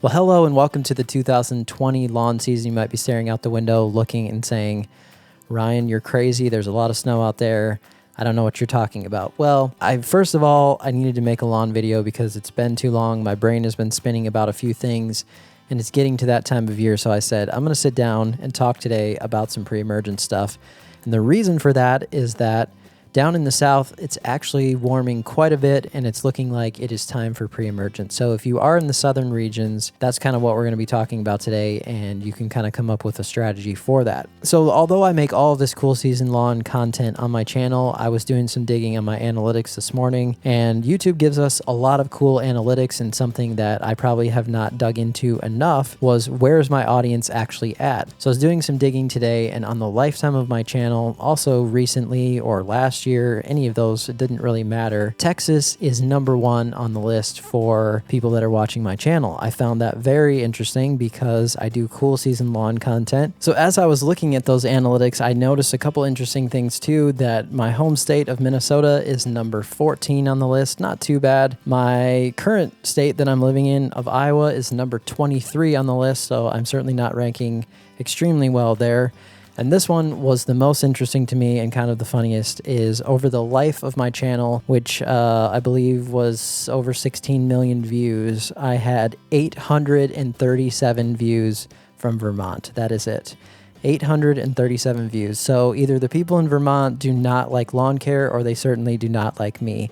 Well, hello and welcome to the 2020 lawn season. You might be staring out the window looking and saying, Ryan, you're crazy. There's a lot of snow out there. I don't know what you're talking about. Well, first of all, I needed to make a lawn video because it's been too long. My brain has been spinning about a few things and it's getting to that time of year. So I said, I'm going to sit down and talk today about some pre-emergent stuff. And the reason for that is that down in the south, it's actually warming quite a bit and it's looking like it is time for pre-emergent. So if you are in the southern regions, that's kind of what we're going to be talking about today, and you can kind of come up with a strategy for that. So although I make all of this cool season lawn content on my channel, I was doing some digging on my analytics this morning, and YouTube gives us a lot of cool analytics, and something that I probably have not dug into enough was where's my audience actually at. So I was doing some digging today, and on the lifetime of my channel, also recently or last year, any of those, it didn't really matter. Texas is #1 on the list for people that are watching my channel. I found that very interesting because I do cool season lawn content. So as I was looking at those analytics, I noticed a couple interesting things too, that my home state of Minnesota is number 14 on the list. Not too bad. My current state that I'm living in of Iowa is number 23 on the list. So I'm certainly not ranking extremely well there. And this one was the most interesting to me and kind of the funniest, is over the life of my channel, which I believe was over 16 million views, I had 837 views from Vermont. That is it. 837 views. So either the people in Vermont do not like lawn care, or they certainly do not like me.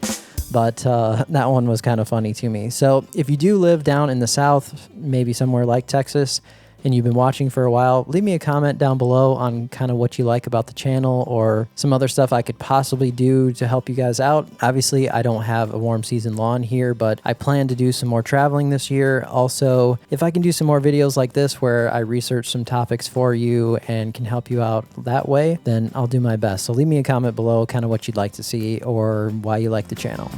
But that one was kind of funny to me. So if you do live down in the south, maybe somewhere like Texas, and you've been watching for a while, leave me a comment down below on kind of what you like about the channel or some other stuff I could possibly do to help you guys out. Obviously, I don't have a warm season lawn here, but I plan to do some more traveling this year. Also, if I can do some more videos like this where I research some topics for you and can help you out that way, then I'll do my best. So leave me a comment below kind of what you'd like to see or why you like the channel.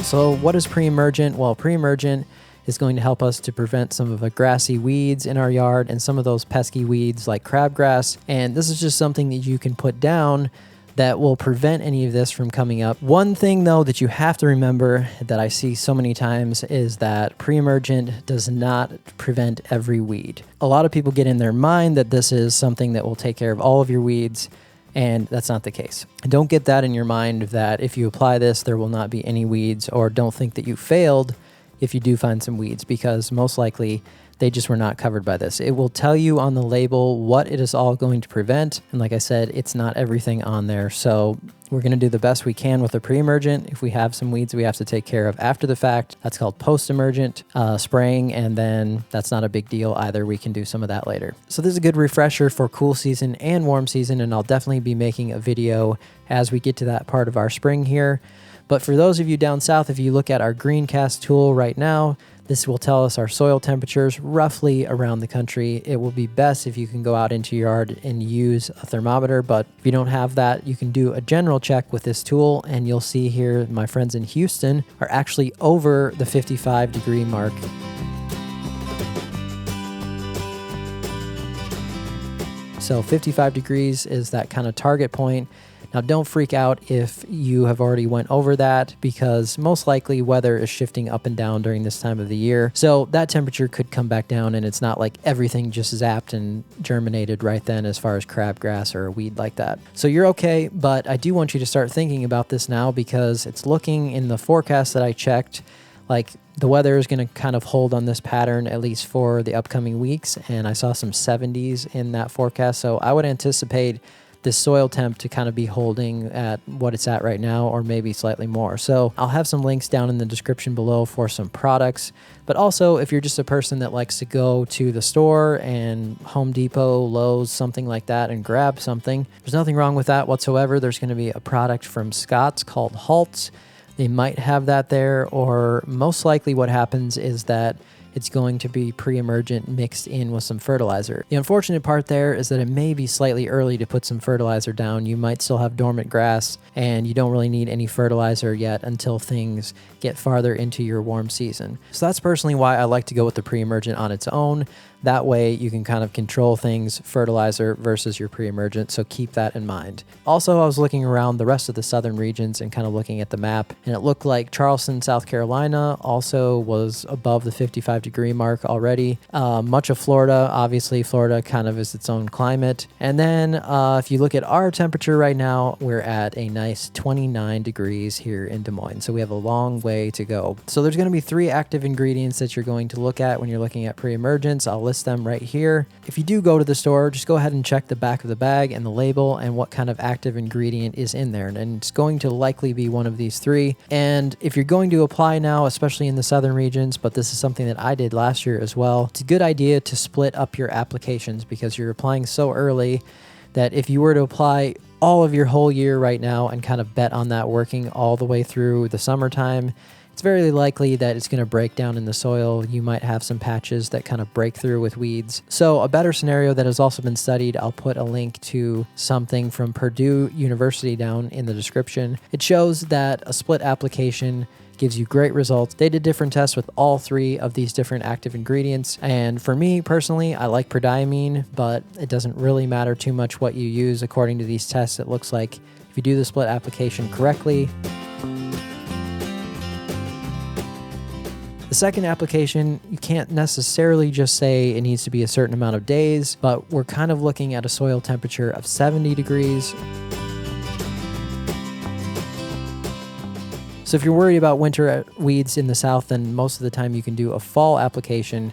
So what is pre-emergent? Well, pre-emergent is going to help us to prevent some of the grassy weeds in our yard and some of those pesky weeds like crabgrass. And this is just something that you can put down that will prevent any of this from coming up. One thing though that you have to remember that I see so many times is that pre-emergent does not prevent every weed. A lot of people get in their mind that this is something that will take care of all of your weeds, and that's not the case. Don't get that in your mind that if you apply this, there will not be any weeds, or don't think that you failed if you do find some weeds, because most likely they just were not covered by this. It will tell you on the label what it is all going to prevent. And like I said, it's not everything on there. So we're going to do the best we can with the pre-emergent. If we have some weeds we have to take care of after the fact, that's called post-emergent spraying, and then that's not a big deal either. We can do some of that later. So this is a good refresher for cool season and warm season, and I'll definitely be making a video as we get to that part of our spring here. But for those of you down south, if you look at our Greencast tool right now, this will tell us our soil temperatures roughly around the country. It will be best if you can go out into your yard and use a thermometer, but if you don't have that, you can do a general check with this tool, and you'll see here my friends in Houston are actually over the 55-degree mark. So 55 degrees is that kind of target point. Now, don't freak out if you have already went over that, because most likely weather is shifting up and down during this time of the year. So that temperature could come back down, and it's not like everything just zapped and germinated right then as far as crabgrass or a weed like that. So you're okay, but I do want you to start thinking about this now, because it's looking in the forecast that I checked like the weather is going to kind of hold on this pattern at least for the upcoming weeks, and I saw some 70s in that forecast. So I would anticipate this soil temp to kind of be holding at what it's at right now, or maybe slightly more. So I'll have some links down in the description below for some products. But also, if you're just a person that likes to go to the store and Home Depot, Lowe's, something like that, and grab something, there's nothing wrong with that whatsoever. There's going to be a product from Scott's called Halts. They might have that there, or most likely what happens is that it's going to be pre-emergent mixed in with some fertilizer. The unfortunate part there is that it may be slightly early to put some fertilizer down. You might still have dormant grass, and you don't really need any fertilizer yet until things get farther into your warm season. So that's personally why I like to go with the pre-emergent on its own. That way you can kind of control things, fertilizer versus your pre-emergent, so keep that in mind. Also, I was looking around the rest of the southern regions and kind of looking at the map, and it looked like Charleston, South Carolina also was above the 55-degree mark already. Much of Florida, obviously Florida kind of is its own climate. And then if you look at our temperature right now, we're at a nice 29 degrees here in Des Moines. So we have a long way to go. So there's going to be 3 active ingredients that you're going to look at when you're looking at pre-emergence. I'll list them right here. If you do go to the store, just go ahead and check the back of the bag and the label and what kind of active ingredient is in there. And it's going to likely be one of these 3. And if you're going to apply now, especially in the southern regions, but this is something that I did last year as well, it's a good idea to split up your applications because you're applying so early that if you were to apply all of your whole year right now and kind of bet on that working all the way through the summertime, it's very likely that it's going to break down in the soil. You might have some patches that kind of break through with weeds. So a better scenario that has also been studied, I'll put a link to something from Purdue University down in the description. It shows that a split application gives you great results. They did different tests with all 3 of these different active ingredients. And for me personally, I like prodiamine, but it doesn't really matter too much what you use. According to these tests, it looks like if you do the split application correctly. The second application, you can't necessarily just say it needs to be a certain amount of days, but we're kind of looking at a soil temperature of 70 degrees. So if you're worried about winter weeds in the south, then most of the time you can do a fall application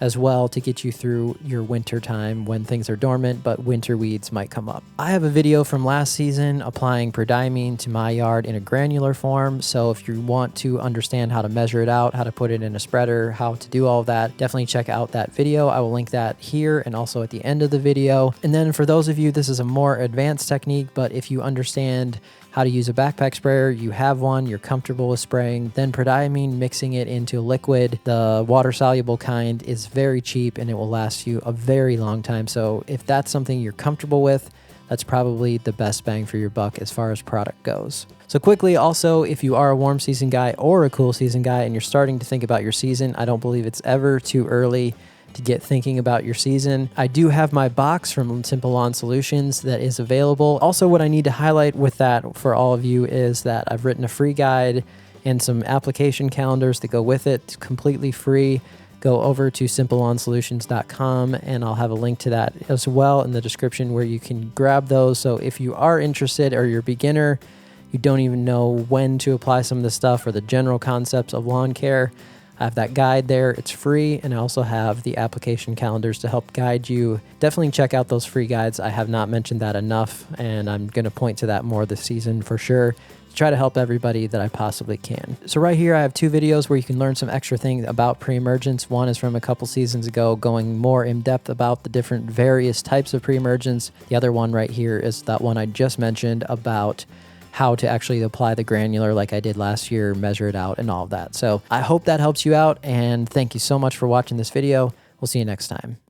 as well to get you through your winter time when things are dormant, but winter weeds might come up. I have a video from last season applying prodiamine to my yard in a granular form. So if you want to understand how to measure it out, how to put it in a spreader, how to do all of that, definitely check out that video. I will link that here and also at the end of the video. And then for those of you, this is a more advanced technique, but if you understand how to use a backpack sprayer, you have one, you're comfortable with spraying, then prodiamine, mixing it into liquid, the water-soluble kind, is very cheap and it will last you a very long time. So if that's something you're comfortable with, that's probably the best bang for your buck as far as product goes. So quickly, also, if you are a warm season guy or a cool season guy and you're starting to think about your season, I don't believe it's ever too early to get thinking about your season. I do have my box from Simple Lawn Solutions that is available. Also, what I need to highlight with that for all of you is that I've written a free guide and some application calendars that go with it. It's completely free. Go over to simplelawnsolutions.com and I'll have a link to that as well in the description where you can grab those. So if you are interested or you're a beginner, you don't even know when to apply some of the stuff or the general concepts of lawn care, I have that guide there. It's free, and I also have the application calendars to help guide you. Definitely check out those free guides. I have not mentioned that enough, and I'm going to point to that more this season for sure to try to help everybody that I possibly can. So right here, I have 2 videos where you can learn some extra things about pre-emergence. One is from a couple seasons ago, going more in depth about the different various types of pre-emergence. The other one right here is that one I just mentioned about how to actually apply the granular like I did last year, measure it out and all of that. So I hope that helps you out, and thank you so much for watching this video. We'll see you next time.